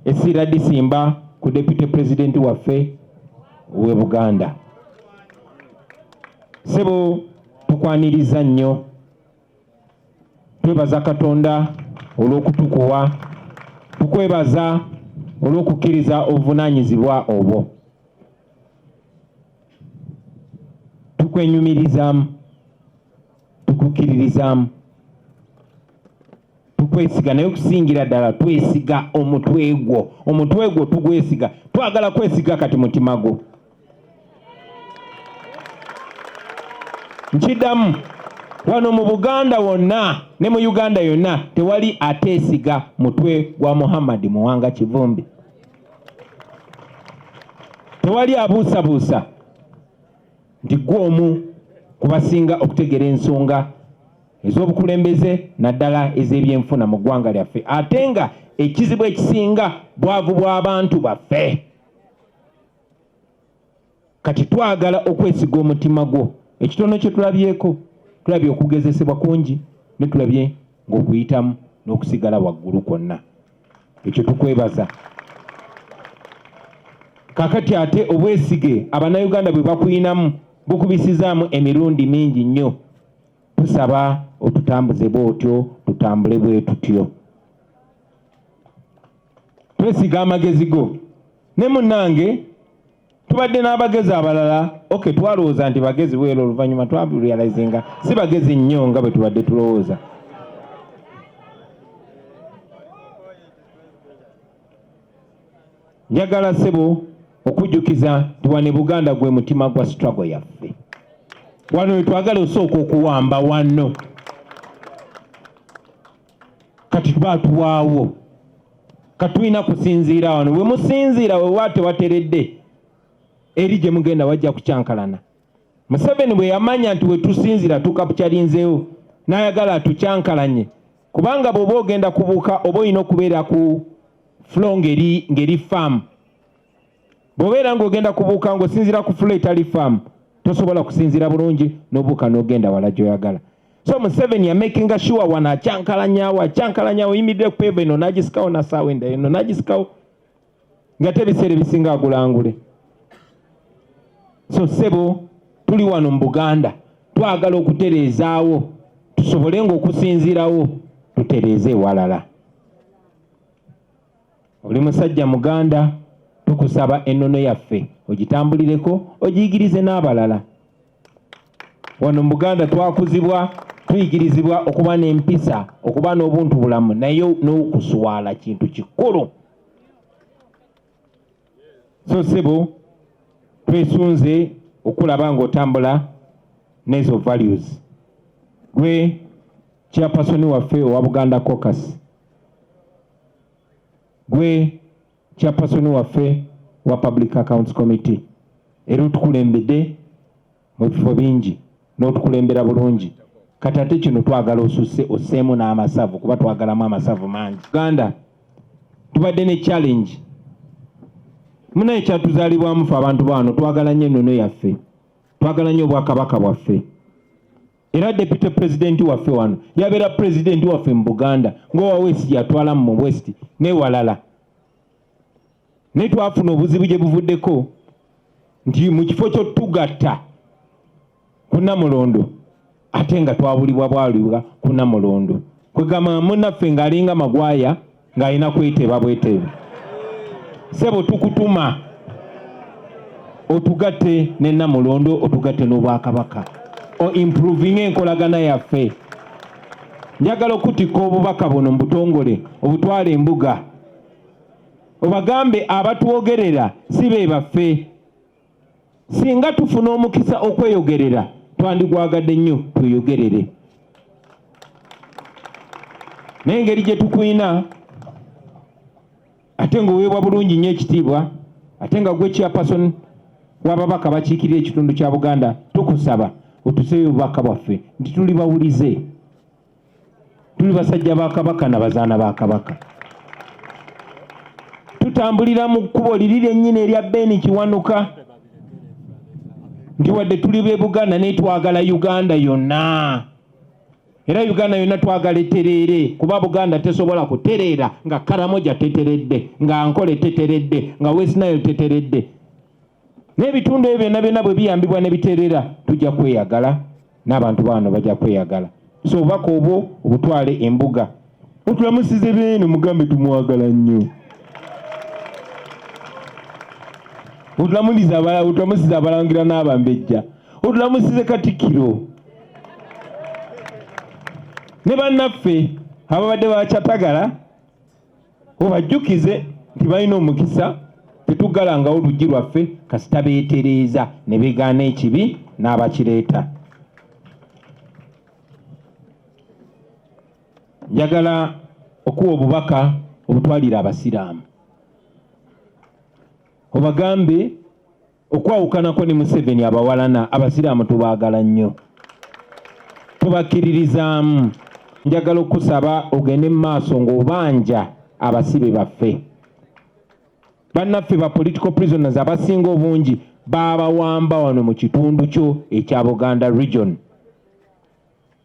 essira disimba ku deputy president waffe we Buganda. Sebo tukwaniriza nnyo, twebaza Katonda olw'okutukuwa, tukwebaza olw'okukkiriza obuvunaanyizibwa obwo. Tukwenyumirizamu, tukukkiririzaamu, tukwesiga, naye okusingira ddala twesiga omutwe gwo tugwesiga, twagala kwesiga kati mutima gwo. Nkiddamu, wano mu Buganda wonna ne mu Uganda yonna tewali ateesiga mutwe gwa Muhammad Muwanga Kivumbi. Tewali abuusabuusa nti gw'omu kubasinga okutegeera ensonga ez'obukulembeze naddala ez'ebyenfuna mu ggwanga lyaffe, ate nga ekizibu ekisinga bwavu bw'abantu baffe. Kati twagala okwesiga omutima gwo. Ekitono kye tulabyeko, tulabye okugezesebwa kungi, ne tulabye ng'okuyitamu n'okusigala waggulu kwonna. Ekyo tukwebaza. Kakati ate obwesige Abannayuganda bwe bakuyinamu bukubisizaamu emirundi mingi nnyo. Tusaba otutambuze bw'otyo, tutambule bwe tutyo. Twesiga amagezi go. Ne munnange tubadde n'abagezi abalala, twalowooza nti bagezi bwero, oluvannyuma twarealizinga si bagezi nnyo nga bwe tubadde tulowooza. Njagala ssebo okujjukiza nti wano e Buganda gwe mutima gwa struggle yaffe. Wano twagala osooka okuwamba wano. Kati tubaatuwaawo. Katulina kusinziira wano. Bwe musinziira we waate wateredde, eri gye mugenda wajja kucyankalana. Museveni bwe yamanya nti we tusinziira tukapukyalinzeewo, n'ayagala atucyankalanye. Kubanga bw'oba ogenda kubuuka oba olina okubeera ku flow ngeri faamu. Bw'obeera ng'ogenda kubuuka ng'osinziira ku flow etali faamu, tosobola kusinziira bulungi n'obuuka n'ogenda wala gy'oyagala. So Museveni ya making sure wana acyankalanyawo yimiddire ku peva eno n'agisikawo nasaawa enda eno n'agisikawo ng'ate ebiseera ebisinga agulangule. So ssebo tuli wano mu Buganda twagala okutereezaawo, tusobole ng'okusinziirawo tutereeze ewalala. Oli musajja Muganda, tukusaba ennono yaffe ogitambulireko, ogiyigirize n'abalala. Wano mu Buganda twakuzibwa, tuyigirizibwa okuba n'empisa, okuba n'obuntu bulamu, naye n'okuswala kintu kikulu. So ssebo twesunze okulaba ng'otambula n'ezo values. Gwe chairperson waffe owa Buganda Caucus, gwe chairperson waffe wa Public Accounts Committee, era otukulembedde mu bifo bingi n'otukulembera bulungi. Kati ate kino twagala osseemu n'amasavu, kuba twagalamu amasavu mangi. Uganda tubadde ne challenge. Munaye kyatuzaalibwamu ffe abantu bano, twagala nnyo ennono yaffe, twagala nnyo obwakabaka bwaffe. Era deputy president waffe wano yabeera president waffe mu Buganda, ng'owa West yatwala mu West n'ewalala. Naye twafuna obuzibu gye buvuddeko nti mu kifo ky'otugatta ku Namulondo, ate nga twabulibwa bwalibwa ku Namulondo. Kwegamba munnaffe ng'alinga Magwaya ng'alina kweteba bwetebe. Ssebo tukutuma otugatte ne Namulondo, otugatte n'Obwakabaka, o improving enkolagana yaffe. Njagala okutika obubaka buno mu butongole, obutwala embuga, obagambe abatwogerera si be baffe. Singa tufuna omukisa okweyogerera, twandigwagadde nnyo tweyogerere. Naye engeri gye tukuyina, ate ng'oweebwa bulungi nnyo ekitiibwa, ate nga gwe chairperson w'ababaka bakiikirira ekitundu kya Buganda, tukusaba otuseeyo obubaka bwaffe nti tuli bawulize, tuli basajja ba Kabaka na bazaana ba Kabaka. Tutambulira mu kkubo liri lyennyini erya Beni Kiwanuka, nti wadde tuli b'e Buganda naye twagala Uganda yonna. Era Uganda yonna twagala eterere kuba Buganda tesobola kutereera nga Karamoja teteredde, nga Ankole teteredde, nga West Nile teteredde. N'ebitundu ebyo byonna bwe biyambibwa ne biterera tujja kweyagala n'abantu bano bajja kweyagala. So obubaka obwo obutwale embuga. Otulamusize bene mugambe tumwagala nnyo. Otulamusize abalangira n'abambejja. Otulamusize Katikkiro. Ne bannaffe ababadde bakyatagala obajjukize nti balina omukisa tetugalangawo oluggi lwaffe kasita beetereeza ne beegaana ekibi n'abakireeta. Njagala okuwa obubaka obutwalira abasiraamu. Obagambe okwawukanako ne Museveni abawalana abasiraamu tubaagala nnyo. Tubakkiririzaamu. Njagala okusaba ogende mu maaso ng'obanja abasibe baffe. Bannaffe ba political prisoners abasinga obungi babawamba wano mu kitundu kyo ekya Buganda region.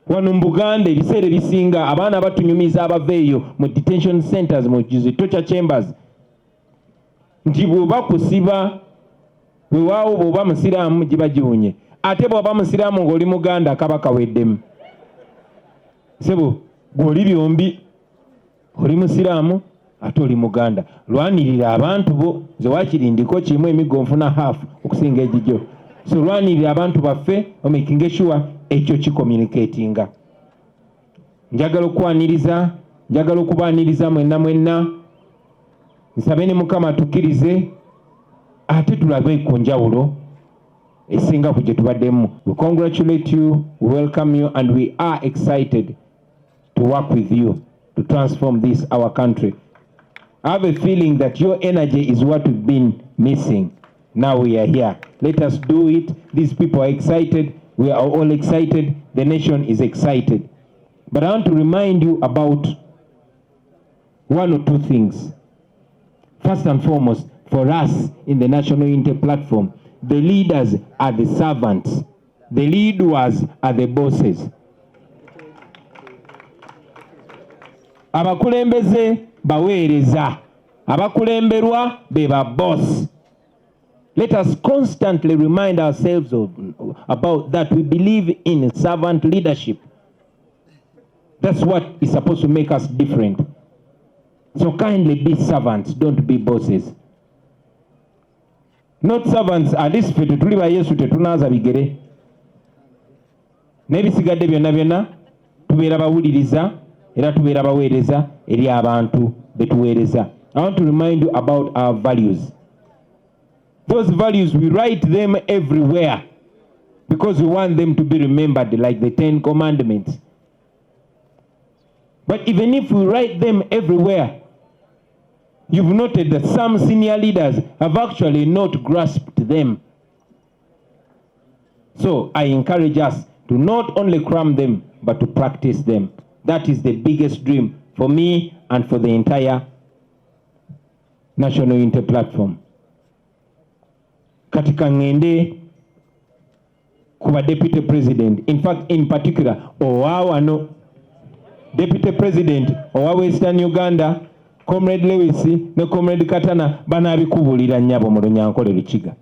Wano mu Buganda ebiseera ebisinga abaana batunyumiza abava eyo mu detention centers mu torture chambers nti bw'oba kusiba weewaawo bw'oba musiraamu giba giwunye ate bw'oba musiraamu ng'oli Muganda kaba kaweddemu. Sebo gw'oli byombi oli musiraamu ate oli Muganda. Lwanirira abantu bo nze wakirindiko kimu emigo nfuna hafu okusinga egijo. So lwanirira abantu baffe omakinge sure ekyo kicommunicatinga. Njagala okwaniriza, njagala okubaaniriza mwenna. Nsabe ne Mukama tukkirize ate tulabe ku njawulo esinga ku gye tubaddemu. We congratulate you, we welcome you, and we are excited to work with you to transform this, our country. I have a feeling that your energy is what we've been missing. Now we are here. Let us do it. These people are excited. We are all excited. The nation is excited. But I want to remind you about one or two things. First and foremost, for us in the National Unity Platform, the leaders are the servants. The leaders are the bosses. Abakulembeze baweereza, abakulemberwa be ba boss. Let us constantly remind ourselves about that. We believe in servant leadership. That's what is supposed to make us different. So kindly be servants, don't be bosses. Not servants, at least fete tuli ba Yesu tetunaaza bigere. N'ebisigadde byonna tubeera bawuliriza era tubeera baweereza eri abantu betuweereza. I want to remind you about our values. Those values, we write them everywhere because we want them to be remembered like the 10 Commandments. But even if we write them everywhere, you've noted that some senior leaders have actually not grasped them. So I encourage us to not only cram them, but to practice them. That is the biggest dream for me and for the entire National Unity Platform. Katika ngende kuba Deputy President, in fact, in particular, owawano Deputy President owa Western Uganda, Comrade Lewis ne Comrade Katana banabikubulira nnyabo mu Lunyankole Lukiga.